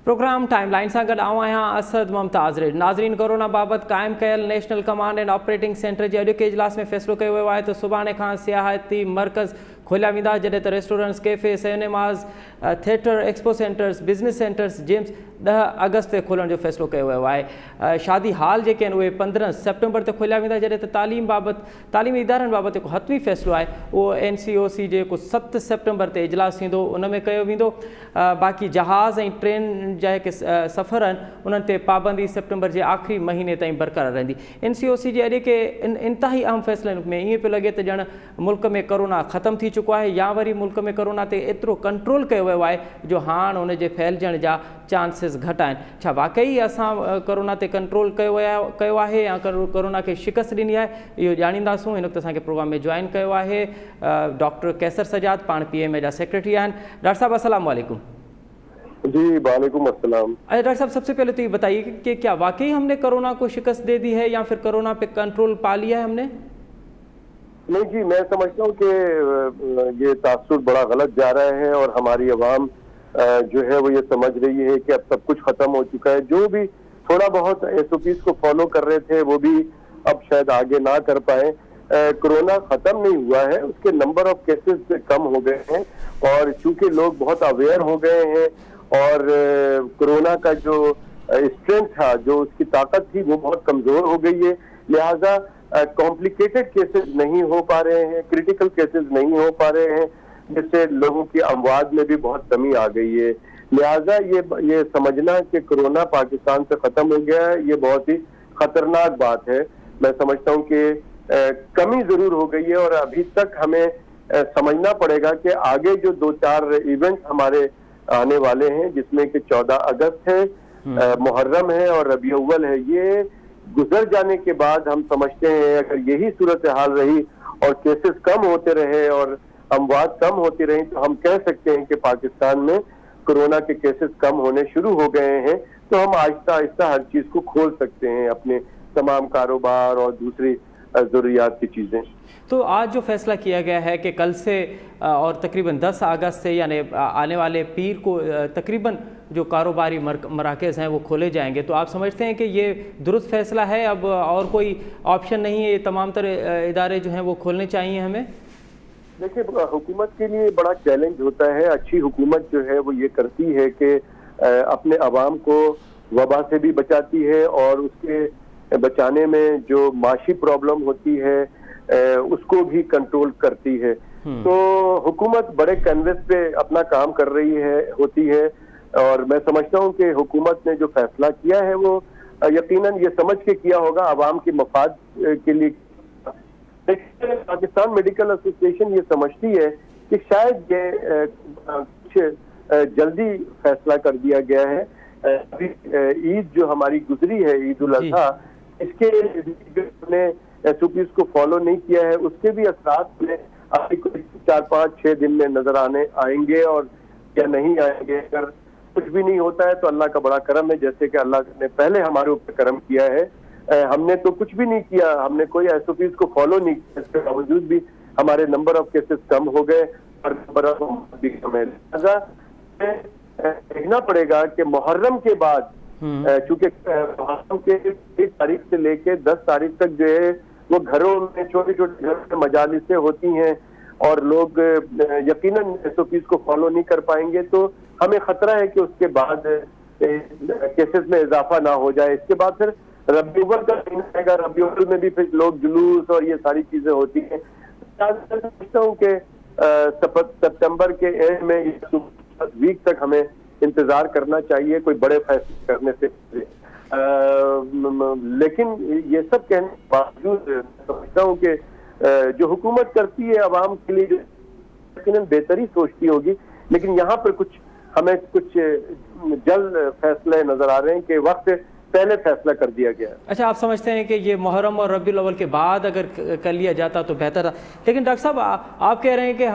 Programme time line सां गॾु आऊं आहियां असद मुमताज़ रेड। नाज़रीन, कोरोना बाबति क़ाइमु कयल national command and operating centre जे अॼोके इजलास में फ़ैसिलो कयो वियो आहे त सुभाणे खां सियाहती मर्कज़ खोलिया वेंदा, जॾहिं त restaurants, cafe, cinemas, theatre, expo centres, business centres, gyms 10 अगस्त ते खोलण जो फ़ैसिलो कयो वियो आहे। शादी हाल जेके आहिनि उहे 15 सेप्टेम्बर ते खोलिया वेंदा, जॾहिं त तालीमी इदारनि बाबति जेको हथवी फ़ैसिलो आहे उहो NCOC जेको 7 सेप्टेम्बर ते इजलास थींदो उन में कयो वेंदो। बाक़ी जहाज़ ऐं ट्रेन जा जेके सफ़र आहिनि उन्हनि ते पाबंदी सेप्टेम्बर जे आख़िरी महीने ताईं बरक़रार रहंदी। NCOC जे अॼोके इंतिहाई अहम फ़ैसिलनि में ईअं पियो लॻे त ॼण मुल्क में कोरोना ख़तमु थी चुको आहे या वरी मुल्क में कोरोना ते एतिरो कंट्रोल कयो वियो आहे जो हाणे उन जे फैलिजण जा चांसिस घटि आहिनि। छा वाक़ई असां कोरोना ते कंट्रोल कयो आहे या कोरोना खे शिकस्त ॾिनी आहे, इहो ॼाणींदासूं। हिन वक़्तु असांखे प्रोग्राम में जॉइन कयो आहे डॉक्टर कैसर सजाद, पाण PMA जा सेक्रेटरी आहिनि। डॉक्टर साहब अस्सलाम वालेकुम। जी वालेकुम अस्सलाम। डॉक्टर साहब, सबसे पहले तो ये बताइए कि क्या वाकई हमने कोरोना को शिकस्त दे दी है या फिर कोरोना पे कंट्रोल पा लिया है हमने? नहीं जी, मैं समझता हूँ कि ये तासुर बड़ा गलत जा रहा है और हमारी आवाम जो है वो ये समझ रही है कि अब सब कुछ खत्म हो चुका है। जो भी थोड़ा बहुत SOPs को फॉलो कर रहे थे वो भी अब शायद आगे ना कर पाए। कोरोना खत्म नहीं हुआ है, उसके नंबर ऑफ केसेस कम हो गए हैं और चूंकि लोग बहुत अवेयर हो गए हैं और कोरोना का जो स्ट्रेंथ था, जो उसकी ताकत थी, वो बहुत कमजोर हो गई है। लिहाजा कॉम्प्लिकेटेड केसेस नहीं हो पा रहे हैं, क्रिटिकल केसेस नहीं हो पा रहे हैं, जिससे लोगों की अमवात में भी बहुत कमी आ गई है। लिहाजा ये समझना कि कोरोना पाकिस्तान से खत्म हो गया है, ये बहुत ही खतरनाक बात है। मैं समझता हूँ कि कमी जरूर हो गई है और अभी तक हमें समझना पड़ेगा कि आगे जो 2-4 इवेंट हमारे आने वाले हैं, जिसमें कि 14 अगस्त है, मुहर्रम है और रबी अव्वल है, ये गुजर जाने के बाद हम समझते हैं अगर यही सूरत हाल रही और केसेस कम होते रहे और अमवात कम होती रही तो हम कह सकते हैं कि पाकिस्तान में कोरोना के केसेस कम होने शुरू हो गए हैं। तो हम आहिस्ता आहिस्ता हर चीज को खोल सकते हैं, अपने तमाम कारोबार और दूसरी ज़रूरियात की चीज़ें। तो आज जो फैसला किया गया है कि कल से और तकरीबन 10 अगस्त से यानी आने वाले पीर को तकरीबन जो कारोबारी मराकज़ हैं वो खोले जाएंगे, तो आप समझते हैं कि ये दुरुस्त फैसला है? अब और कोई ऑप्शन नहीं है, ये तमाम तरह इदारे जो हैं वो खोलने चाहिए हमें? देखिए, हुकूमत के लिए बड़ा चैलेंज होता है। अच्छी हुकूमत जो है वो ये करती है कि अपने अवाम को वबा से भी बचाती है और उसके बचाने में जो माशी प्रॉब्लम होती है उसको भी कंट्रोल करती है। तो हुकूमत बड़े कैनवस पे अपना काम कर रही होती है और मैं समझता हूँ कि हुकूमत ने जो फैसला किया है वो यकीनन ये समझ के किया होगा अवाम के मफाद के लिए। पाकिस्तान मेडिकल एसोसिएशन ये समझती है कि शायद ये कुछ जल्दी फैसला कर दिया गया है। अभी ईद जो हमारी गुजरी है, ईद उल अजहा, इसके SOPs को फॉलो नहीं किया है, उसके भी असरात में अभी कुछ 4-5-6 दिन में नजर आएंगे और या नहीं आएंगे। अगर कुछ भी नहीं होता है तो अल्लाह का बड़ा करम है, जैसे कि अल्लाह ने पहले हमारे ऊपर करम किया है। हमने तो कुछ भी नहीं किया, हमने कोई SOPs को फॉलो नहीं किया, इसके बावजूद भी हमारे नंबर ऑफ केसेस कम हो गए और नंबर ऑफ भी कम है। लिहाजा देखना पड़ेगा कि मुहर्रम के बाद, चूंकि मुहर्रम के 1 तारीख से लेके 10 तारीख तक जो है वो घरों में छोटे छोटे घर में मजालिसें होती हैं और लोग यकीनन SOPs को फॉलो नहीं कर पाएंगे, तो हमें खतरा है कि उसके बाद केसेस में इजाफा ना हो जाए। इसके बाद फिर रबी अव्वल का महीना आएगा, रबी अव्वल में भी फिर लोग जुलूस और ये सारी चीजें होती हैं। समझता हूँ कि सितंबर के एंड में वीक तक हमें इंतजार करना चाहिए कोई बड़े फैसले करने से। लेकिन ये सब कहने के बावजूद समझता हूँ कि जो हुकूमत करती है अवाम के लिए जो बेहतरी सोचती होगी, लेकिन यहाँ पर हमें कुछ जल्द फैसले नजर आ रहे हैं कि वक्त पहले फैसला कर दिया गया है। अच्छा, आप समझते हैं कि ये मुहर्रम और रबीउल अव्वल के बाद अगर कर लिया जाता तो बेहतर था, लेकिन डॉक्टर साहब आप कह रहे हैं कि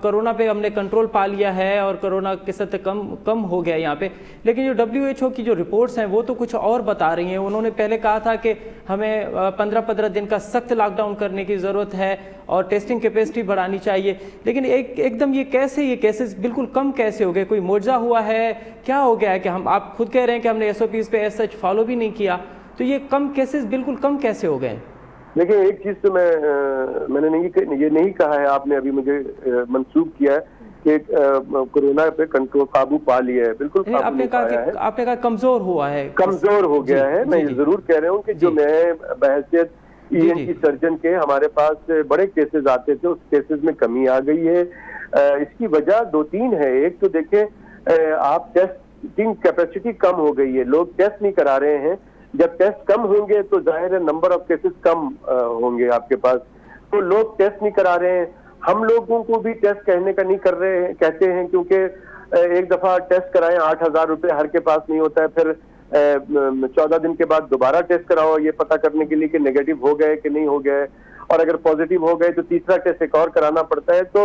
कोरोना पे हमने कंट्रोल पा लिया है और कोरोना के सतह कम हो गया यहाँ पे, लेकिन जो WHO की जो रिपोर्ट्स हैं वो तो कुछ और बता रही हैं। उन्होंने पहले कहा था कि हमें 15-15 दिन का सख्त लॉकडाउन करने की ज़रूरत है और टेस्टिंग कैपेसिटी बढ़ानी चाहिए, लेकिन एकदम ये केसेस बिल्कुल कम कैसे हो गए? कोई मुआवजा हुआ है, क्या हो गया है कि आप खुद कह रहे हैं कि हमने SOPs पे एज सच फॉलो भी नहीं किया, तो ये कम केसेस बिल्कुल कम कैसे हो गए? देखिए, एक चीज तो मैंने ये नहीं कहा है, आपने अभी मुझे मंसूब किया है कि कोरोना पे कंट्रोल काबू पा लिया है। बिल्कुल आपने कहा कमजोर हुआ है, कमजोर हो गया है। मैं ये जरूर कह रहा हूँ कि जो मैं बहैसियत ENT सर्जन के हमारे पास बड़े केसेस आते थे, उस केसेस में कमी आ गई है। इसकी वजह 2-3 है। एक तो देखें, आप टेस्टिंग कैपेसिटी कम हो गई है, लोग टेस्ट नहीं करा रहे हैं। जब टेस्ट कम होंगे तो जाहिर है नंबर ऑफ केसेस कम होंगे आपके पास, तो लोग टेस्ट नहीं करा रहे हैं। हम लोगों को भी टेस्ट कहने का नहीं कर रहे हैं, कहते हैं, क्योंकि एक दफा टेस्ट कराएं 8,000 रुपये हर के पास नहीं होता है, फिर 14 दिन के बाद दोबारा टेस्ट कराओ ये पता करने के लिए कि नेगेटिव हो गए कि नहीं हो गए, और अगर पॉजिटिव हो गए तो तीसरा टेस्ट एक और कराना पड़ता है। तो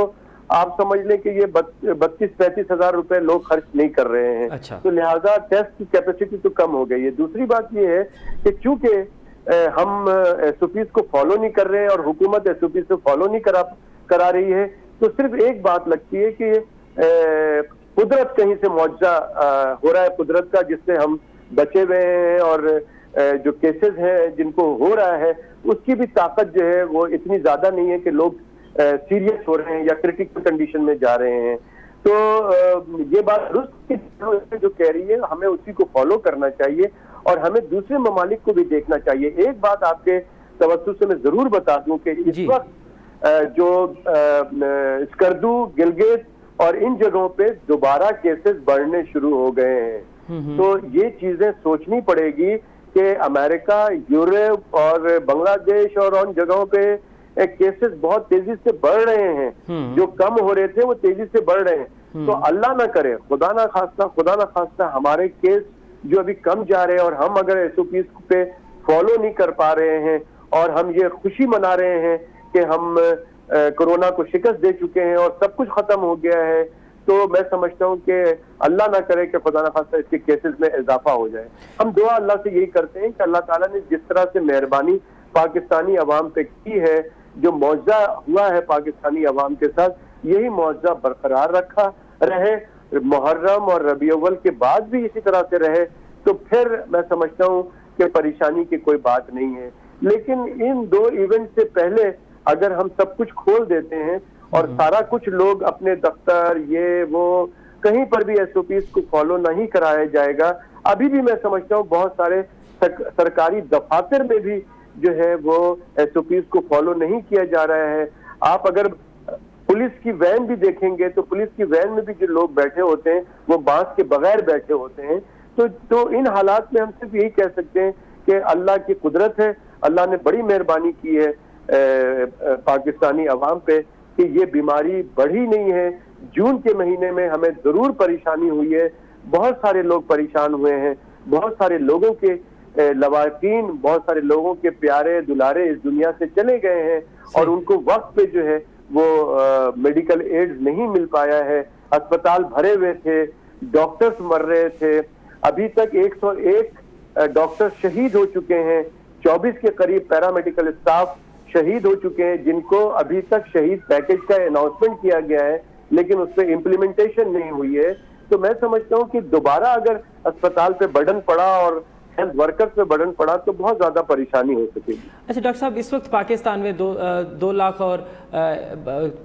आप समझ लें कि ये 32-35 हजार रुपए लोग खर्च नहीं कर रहे हैं। अच्छा। तो लिहाजा टेस्ट की कैपेसिटी तो कम हो गई है। दूसरी बात ये है कि चूंकि हम SOPs को फॉलो नहीं कर रहे हैं और हुकूमत SOPs को फॉलो नहीं करा रही है, तो सिर्फ एक बात लगती है कि कुदरत कहीं से मुआवजा हो रहा है कुदरत का, जिससे हम बचे हुए हैं, और जो केसेस हैं जिनको हो रहा है उसकी भी ताकत जो है वो इतनी ज्यादा नहीं है कि लोग सीरियस हो रहे हैं या क्रिटिकल कंडीशन में जा रहे हैं। तो ये बात दुरुस्त जो कह रही है, हमें उसी को फॉलो करना चाहिए और हमें दूसरे ममालिक को भी देखना चाहिए। एक बात आपके तवज्जो से मैं जरूर बता दूं कि इस वक्त जो स्कर्दू, गिलगित और इन जगहों पे दोबारा केसेस बढ़ने शुरू हो गए हैं। तो ये चीजें सोचनी पड़ेगी कि अमेरिका, यूरोप और बांग्लादेश और उन जगहों पे केसेस बहुत तेजी से बढ़ रहे हैं। जो कम हो रहे थे वो तेजी से बढ़ रहे हैं। तो अल्लाह ना करे, खुदा ना खास्ता हमारे केस जो अभी कम जा रहे हैं और हम अगर SOPs पे फॉलो नहीं कर पा रहे हैं और हम ये खुशी मना रहे हैं कि हम कोरोना को शिकस्त दे चुके हैं और सब कुछ खत्म हो गया है, तो मैं समझता हूँ कि अल्लाह ना करे कि खुदा ना खास्ता इसके केसेस में इजाफा हो जाए। हम दुआ अल्लाह से यही करते हैं कि अल्लाह ताला ने जिस तरह से मेहरबानी पाकिस्तानी अवाम पे की है, जो मुआवजा हुआ है पाकिस्तानी अवाम के साथ, यही मुआवजा बरकरार रखा रहे, मुहर्रम और रबी अव्वल के बाद भी इसी तरह से रहे, तो फिर मैं समझता हूँ कि परेशानी की कोई बात नहीं है। लेकिन इन 2 इवेंट से पहले अगर हम सब कुछ खोल देते हैं और सारा कुछ लोग अपने दफ्तर ये वो कहीं पर भी SOPs को फॉलो नहीं कराया जाएगा, अभी भी मैं समझता हूँ बहुत सारे सरकारी दफातर में भी जो है वो SOPs को फॉलो नहीं किया जा रहा है। आप अगर पुलिस की वैन भी देखेंगे तो पुलिस की वैन में भी जो लोग बैठे होते हैं वो बांस के बगैर बैठे होते हैं। तो इन हालात में हम सिर्फ यही कह सकते हैं कि अल्लाह की कुदरत है, अल्लाह ने बड़ी मेहरबानी की है पाकिस्तानी अवाम पे कि ये बीमारी बढ़ी नहीं है। जून के महीने में हमें जरूर परेशानी हुई है, बहुत सारे लोग परेशान हुए हैं, बहुत सारे लोगों के लवाकिन, बहुत सारे लोगों के प्यारे दुलारे इस दुनिया से चले गए हैं और उनको वक्त पे जो है वो मेडिकल एड्स नहीं मिल पाया है। अस्पताल भरे हुए थे, डॉक्टर्स मर रहे थे। अभी तक 101 डॉक्टर शहीद हो चुके हैं, 24 के करीब पैरामेडिकल स्टाफ शहीद हो चुके हैं, जिनको अभी तक शहीद पैकेज का अनाउंसमेंट किया गया है लेकिन उस पर इम्प्लीमेंटेशन नहीं हुई है। तो मैं समझता हूँ कि दोबारा अगर अस्पताल पे बर्डन पड़ा और हेल्थ वर्कर्स पे बर्डन पड़ा तो बहुत ज्यादा परेशानी हो सकेगी। अच्छा डॉक्टर साहब, इस वक्त पाकिस्तान में 2 लाख और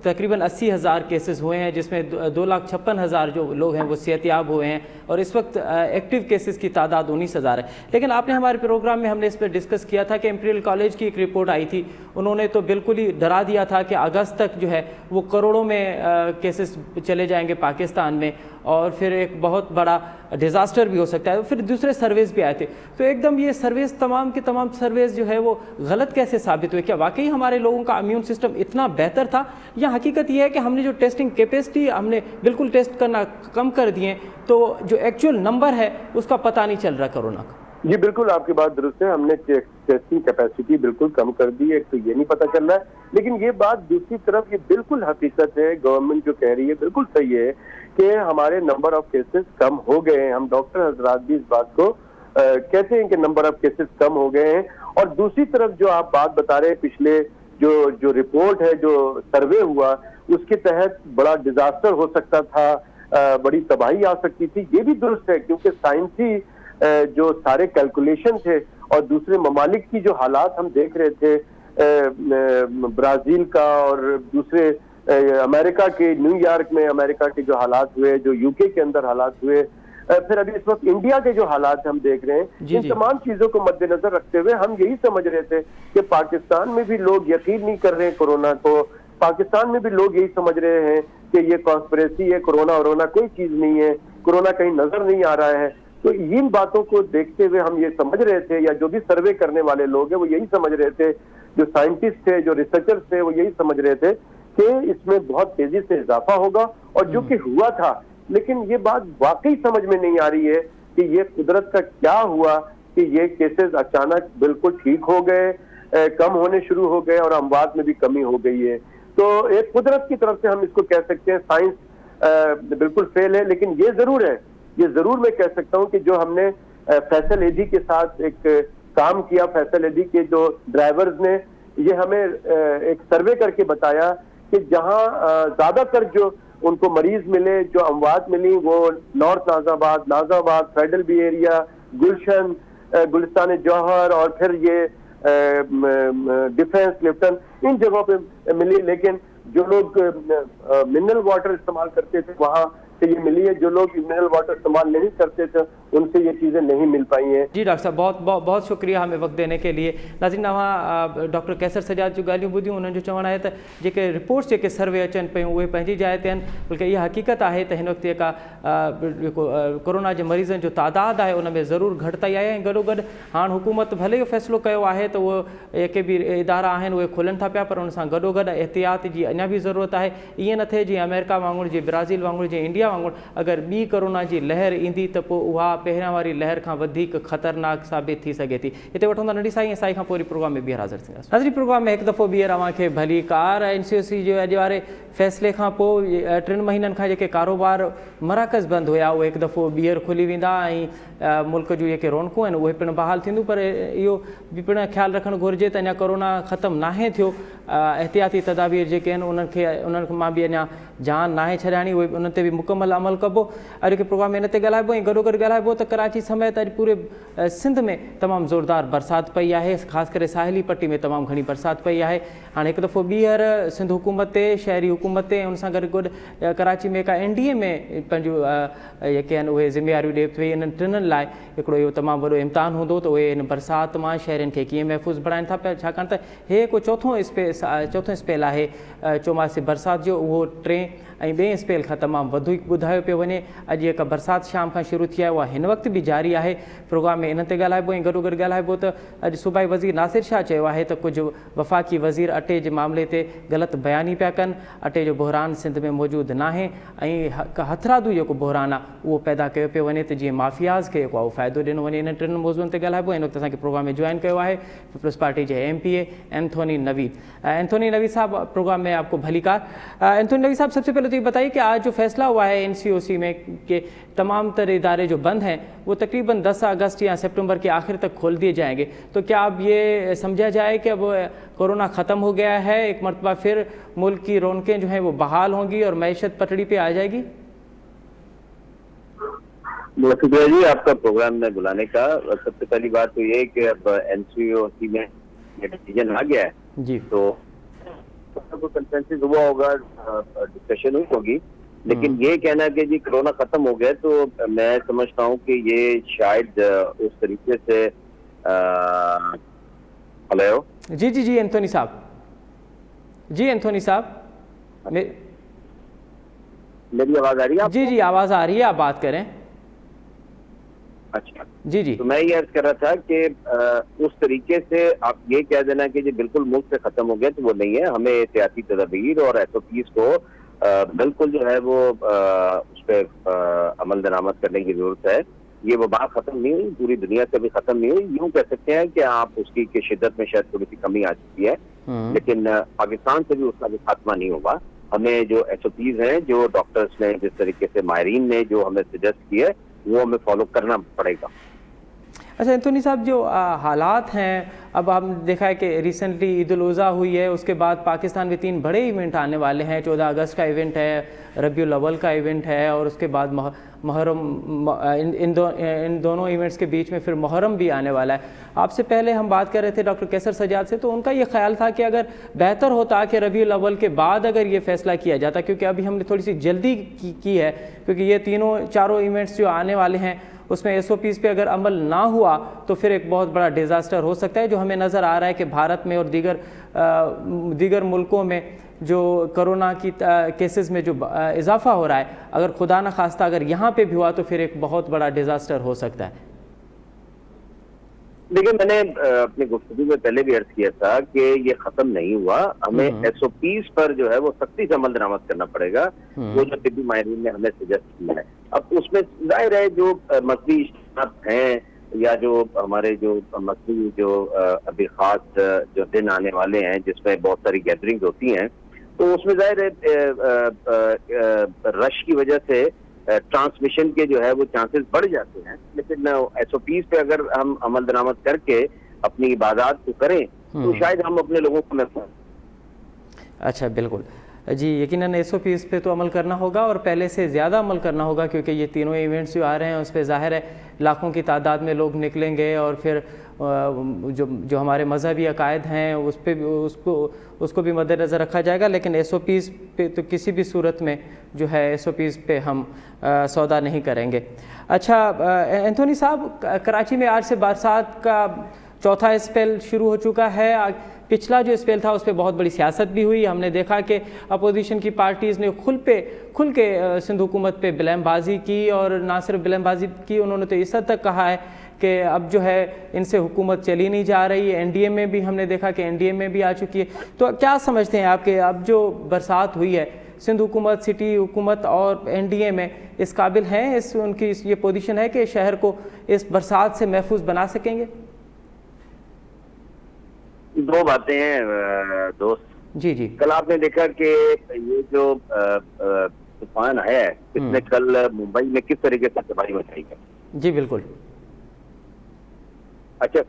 तकरीबन 80,000 केसेस हुए हैं, जिसमें 2,56,000 जो लोग हैं वो सेहतयाब हुए हैं और इस वक्त एक्टिव केसेस की तादाद 19,000 है। लेकिन आपने हमारे प्रोग्राम में हमने इस पर डिस्कस किया था कि इंपीरियल कॉलेज की एक रिपोर्ट आई थी, उन्होंने तो बिल्कुल ही डरा दिया था कि अगस्त तक जो है वो करोड़ों में केसेस चले जाएंगे पाकिस्तान में और फिर एक बहुत बड़ा डिज़ास्टर भी हो सकता है। फिर दूसरे सर्वेज भी आए थे, तो एकदम ये सर्वेज तमाम के तमाम सर्वेज जो है वो गलत कैसे साबित हुए? क्या वाकई हमारे लोगों का इम्यून सिस्टम इतना बेहतर था, या हकीकत ये है कि हमने जो टेस्टिंग कैपेसिटी हमने बिल्कुल टेस्ट करना कम कर दिए, तो जो एक्चुअल नंबर है उसका पता नहीं चल रहा कोरोना का? جی بالکل آپ کی بات درست ہے. ہم نے ٹیسٹنگ کیپیسٹی بالکل کم کر دی ہے. ایک تو یہ نہیں پتہ چل رہا ہے, لیکن یہ بات دوسری طرف یہ بالکل حقیقت ہے, گورنمنٹ جو کہہ رہی ہے بالکل صحیح ہے کہ ہمارے نمبر آف کیسز کم ہو گئے ہیں. ہم ڈاکٹر حضرات بھی اس بات کو کہتے ہیں کہ نمبر آف کیسز کم ہو گئے ہیں. اور دوسری طرف جو آپ بات بتا رہے ہیں, پچھلے جو رپورٹ ہے, جو سروے ہوا, اس کے تحت بڑا ڈیزاسٹر ہو سکتا تھا, بڑی تباہی آ سکتی تھی. یہ بھی درست ہے کیونکہ سائنسی جو سارے کیلکولیشن تھے اور دوسرے ممالک کی جو حالات ہم دیکھ رہے تھے, برازیل کا اور دوسرے امریکہ کے, نیو یارک میں امریکہ کے جو حالات ہوئے, جو یو کے اندر حالات ہوئے, پھر ابھی اس وقت انڈیا کے جو حالات ہم دیکھ رہے ہیں, ان تمام چیزوں کو مد نظر رکھتے ہوئے ہم یہی سمجھ رہے تھے کہ پاکستان میں بھی لوگ یقین نہیں کر رہے ہیں کورونا کو. پاکستان میں بھی لوگ یہی سمجھ رہے ہیں کہ یہ کانسپریسی ہے, کورونا کوئی چیز نہیں ہے, کورونا کہیں نظر نہیں آ رہا ہے. تو ان باتوں کو دیکھتے ہوئے ہم یہ سمجھ رہے تھے, یا جو بھی سروے کرنے والے لوگ ہیں وہ یہی سمجھ رہے تھے, جو سائنٹسٹ تھے, جو ریسرچرز تھے, وہ یہی سمجھ رہے تھے کہ اس میں بہت تیزی سے اضافہ ہوگا, اور جو کہ ہوا تھا. لیکن یہ بات واقعی سمجھ میں نہیں آ رہی ہے کہ یہ قدرت کا کیا ہوا کہ یہ کیسز اچانک بالکل ٹھیک ہو گئے, کم ہونے شروع ہو گئے, اور اموات میں بھی کمی ہو گئی ہے. تو ایک قدرت کی طرف سے ہم اس کو کہہ سکتے ہیں, سائنس بالکل فیل ہے. لیکن یہ ضرور میں کہہ سکتا ہوں کہ جو ہم نے فیصل ایدھی کے ساتھ ایک کام کیا, فیصل ایدھی کے جو ڈرائیورز نے یہ ہمیں ایک سروے کر کے بتایا کہ جہاں زیادہ تر جو ان کو مریض ملے, جو اموات ملی, وہ نارتھ نازم آباد, فیڈرل بی ایریا, گلشن, گلستان جوہر, اور پھر یہ ڈیفینس لفٹن, ان جگہوں پہ ملی. لیکن جو لوگ منرل واٹر استعمال کرتے تھے وہاں سے یہ ملی ہے, جو لوگ منرل واٹر استعمال نہیں کرتے تھے ان سے یہ چیزیں نہیں مل پائی ہیں. جی ڈاکٹر صاحب بہت شکریہ ہمیں وقت دینے کے لیے. ناظرین, तव्हां डॉक्टर कैसर सजाद जो ॻाल्हियूं ॿुधियूं, उन्हनि जो चवणु आहे त जेके रिपोर्ट्स जेके सर्वे अचनि पियूं उहे पंहिंजी जाइ ते आहिनि, बल्कि इहा हक़ीक़त आहे त हिन वक़्तु जेका कोरोना जे मरीज़नि जो तादादु आहे उन में ज़रूरु घटिताई आहे. ऐं गॾोगॾु हाणे हुकूमत भले इहो फ़ैसिलो कयो आहे त उहो जेके बि इदारा आहिनि उहे खुलनि था पिया, पर उन सां गॾोगॾु एहतियात जी अञा बि ज़रूरत आहे. ईअं न थिए जीअं अमेरिका वांगुरु, जीअं ब्राज़ील वांगुरु, जीअं इंडिया वांगुरु अगरि ॿी कोरोना जी लहर ईंदी त पोइ उहा पहिरियां वारी लहर खां वधीक ख़तरनाक साबित थी सघे थी. हिते वठूं था नंढी साई, ऐं साई खां पोइ प्रोग्राम में ॿीहर हाज़िर थींदासीं. नाज़रीन, प्रोग्राम में हिकु दफ़ो ॿीहर अव्हांखे भली कार. NCOC जो अॼु वारे फ़ैसिले खां पोइ 3 महीननि खां जेके कारोबार मराकज़ बंदि हुया उहे हिकु दफ़ो ॿीहर खुली वेंदा, ऐं मुल्क जूं जेके रौनकूं आहिनि उहे पिणु बहाल थींदियूं. पर इहो बि पिणु ख़्यालु रखणु घुरिजे त अञा कोरोना ख़तमु नाहे थियो. एहतियाती तदाबीर जेके आहिनि उन्हनि मां बि अञा जान नाहे छॾाइणी, उहे उन्हनि ते बि मुकमल अमल कबो. अॼु के प्रोग्राम में हिन ते ॻाल्हाइबो, ऐं गॾोगॾु ॻाल्हाइबो त कराची समेत अॼु पूरे सिंध में तमामु ज़ोरदार बरसाति पई आहे. ख़ासि करे साहिली पट्टी में तमामु घणी बरसाति पई आहे. हाणे हिकु दफ़ो ॿीहर सिंध हुकूमत ते, शहरी हुकूमत ते, ऐं उन सां गॾु कराची में का NDA में पंहिंजूं जेके आहिनि उहे ज़िम्मेवारियूं ॾे पई. इन्हनि टिन्हनि लाइ हिकिड़ो इहो तमामु वॾो इम्तिहान हूंदो त उहे हिन बरसाति मां शहरनि खे कीअं महफ़ूज़ बणाइनि था पिया, छाकाणि त हे को चोथों स्पेल आहे चौमासे बरसाति जो. उहो 3 ऐं 2 स्पेल खां तमामु वधीक ॿुधायो पियो वञे. अॼु जेका बरसाति शाम खां शुरू थी आहे उहा हिन वक़्तु बि जारी आहे. प्रोग्राम में इन ते ॻाल्हाइबो, ऐं गॾोगॾु ॻाल्हाइबो त अॼु सूबाई वज़ीर नासिर शाह चयो आहे त कुझु वफ़ाक़ी वज़ीर अटे जे मामले ते ग़लति बयानी पिया कनि. अटे जो बहरान सिंध में मौजूदु नाहे, ऐं हथरादू जेको बहरान आहे उहो पैदा कयो पियो वञे त जीअं माफ़ियाज़ खे जेको आहे उहो फ़ाइदो ॾिनो वञे. इन 3 मौज़ूअनि ते ॻाल्हाइबो. हिन वक़्तु असांखे प्रोग्राम में जॉइन कयो आहे पीपल्स पार्टी जे MPA Anthony Naveed. Anthony Naveed साहब, प्रोग्राम में आपको भली कार. एंथोनी नवीद साहब, सबसे पहले तो ये बताइए कि आज जो फैसला हुआ है NCOC में कि तमाम तर इदारे जो बंद हैं वो तकरीबन 10 अगस्त या सितंबर के आखिर तक खोल दिए जाएंगे, तो क्या अब ये समझा जाए कि अब कोरोना ख़त्म हो गया है, एक मरतबा फिर मुल्क की रौनकें जो हैं वो बहाल होंगी और मैशत पटड़ी पे आ जाएगी? शुक्रिया जी आपका प्रोग्राम में बुलाने का. सबसे पहली बात तो ये कि अब NCOC में ये डिसीजन आ गया है जी, तो कंसेंसस हुआ होगा, डिस्कशन हुई होगी. लेकिन ये कहना कि जी कोरोना खत्म हो गया, तो मैं समझता हूँ कि ये शायद उस तरीके से हेलो जी एंथोनी साहब, जी एंथोनी साहब, मेरी आवाज आ रही है? जी आवाज़ आ रही है, आप बात करें. अच्छा जी तो मैं ये अर्ज कर रहा था कि उस तरीके से आप ये कह देना कि जी बिल्कुल मुल्क से खत्म हो गया, तो वो नहीं है. हमें एहतियाती तदबीर और SOPs को बिल्कुल जो है वो उस पर अमल दरामद करने की जरूरत है. یہ وبا ختم نہیں ہوئی, پوری دنیا سے بھی ختم نہیں ہوئی. یوں کہہ سکتے ہیں کہ آپ اس کی شدت میں شاید تھوڑی سی کمی آ چکی ہے, لیکن پاکستان سے بھی اس کا بھی خاتمہ نہیں ہوگا. ہمیں جو ایس او پیز ہیں, جو ڈاکٹرز نے جس طریقے سے ماہرین نے جو ہمیں سجیسٹ کیا ہے, وہ ہمیں فالو کرنا پڑے گا. اچھا اینتھونی صاحب, جو حالات ہیں, اب ہم دیکھا ہے کہ ریسنٹلی عید الاضحیٰ ہوئی ہے, اس کے بعد پاکستان میں 3 بڑے ایونٹ آنے والے ہیں. 14 اگست کا ایونٹ ہے, ربیع الاول کا ایونٹ ہے, اور اس کے بعد محرم. ان دونوں ایونٹس کے بیچ میں پھر محرم بھی آنے والا ہے. آپ سے پہلے ہم بات کر رہے تھے ڈاکٹر کیسر سجاد سے, تو ان کا یہ خیال تھا کہ اگر بہتر ہوتا کہ ربیع الاول کے بعد اگر یہ فیصلہ کیا جاتا, کیونکہ ابھی ہم نے تھوڑی سی جلدی کی ہے, کیونکہ یہ چاروں ایونٹس جو آنے والے ہیں اس میں ایس او پیز پہ اگر عمل نہ ہوا تو پھر ایک بہت بڑا ڈیزاسٹر ہو سکتا ہے, جو ہمیں نظر آ رہا ہے کہ بھارت میں اور دیگر ملکوں میں جو کرونا کی کیسز میں جو اضافہ ہو رہا ہے, اگر خدا نہ خواستہ اگر یہاں پہ بھی ہوا تو پھر ایک بہت بڑا ڈیزاسٹر ہو سکتا ہے. دیکھیں, میں نے اپنی گفتگو میں پہلے بھی عرض کیا تھا کہ یہ ختم نہیں ہوا. ہمیں ایس او پیز پر جو ہے وہ سختی سے عمل درآمد کرنا پڑے گا, وہ جو طبی ماہرین نے ہمیں سجیسٹ کیا ہے. اب اس میں ظاہر ہے جو مسئلہ اجتماعات ہیں یا جو ہمارے جو مسئلہ جو ابھی خاص جو دن آنے والے ہیں جس میں بہت ساری گیدرنگ ہوتی ہیں, تو اس میں ظاہر ہے رش کی وجہ سے ٹرانسمیشن کے جو ہے وہ چانسز بڑھ جاتے ہیں. لیکن ایس او پیز پہ اگر ہم عمل درآمد کر کے اپنی عبادات کو کریں تو شاید ہم اپنے لوگوں کو محفوظ. اچھا بالکل جی, یقیناً ایس او پیز پہ تو عمل کرنا ہوگا, اور پہلے سے زیادہ عمل کرنا ہوگا, کیونکہ یہ تینوں ایونٹس جو آ رہے ہیں اس پہ ظاہر ہے لاکھوں کی تعداد میں لوگ نکلیں گے, اور پھر جو ہمارے مذہبی عقائد ہیں اس پہ بھی اس کو بھی مد نظر رکھا جائے گا. لیکن ایس او پیز پہ تو کسی بھی صورت میں جو ہے ایس او پیز پہ ہم سودا نہیں کریں گے. اچھا اینتھونی صاحب, کراچی میں آج سے برسات کا چوتھا اسپیل شروع ہو چکا ہے. پچھلا جو اسپیل تھا اس پہ بہت بڑی سیاست بھی ہوئی. ہم نے دیکھا کہ اپوزیشن کی پارٹیز نے کھل کے سندھ حکومت پہ بلیم بازی کی, اور نہ صرف بلیم بازی کی, انہوں نے تو اس حد تک کہا ہے کہ اب جو ہے ان سے حکومت چلی نہیں جا رہی ہے. این ڈی اے میں بھی ہم نے دیکھا کہ این ڈی اے میں بھی آ چکی ہے. تو کیا سمجھتے ہیں آپ کہ اب جو برسات ہوئی ہے, سندھ حکومت, سٹی حکومت اور این ڈی اے میں اس قابل ہیں, ان کی یہ پوزیشن ہے کہ شہر کو اس برسات سے محفوظ بنا سکیں گے؟ دو باتیں ہیں دوست. جی کل آپ نے دیکھا کہ یہ جو طوفان ہے اس نے کل ممبئی میں کس طریقے سے تباہی مچائی ہے. جی بالکل. اچھا,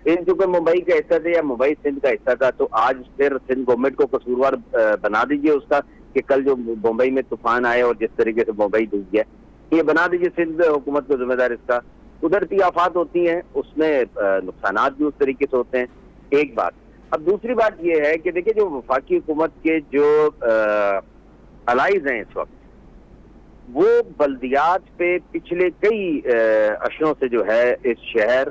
چونکہ ممبئی کا حصہ تھا یا ممبئی سندھ کا حصہ تھا, تو آج پھر سندھ گورنمنٹ کو قصوروار بنا دیجئے اس کا کہ کل جو ممبئی میں طوفان آئے اور جس طریقے سے ممبئی ڈوب گیا, یہ بنا دیجئے سندھ حکومت کو ذمہ دار اس کا. قدرتی آفات ہوتی ہیں, اس میں نقصانات بھی اس طریقے سے ہوتے ہیں, ایک بات. اب دوسری بات یہ ہے کہ دیکھیں جو وفاقی حکومت کے جو الائز ہیں اس وقت, وہ بلدیات پہ پچھلے کئی اشروں سے جو ہے اس شہر,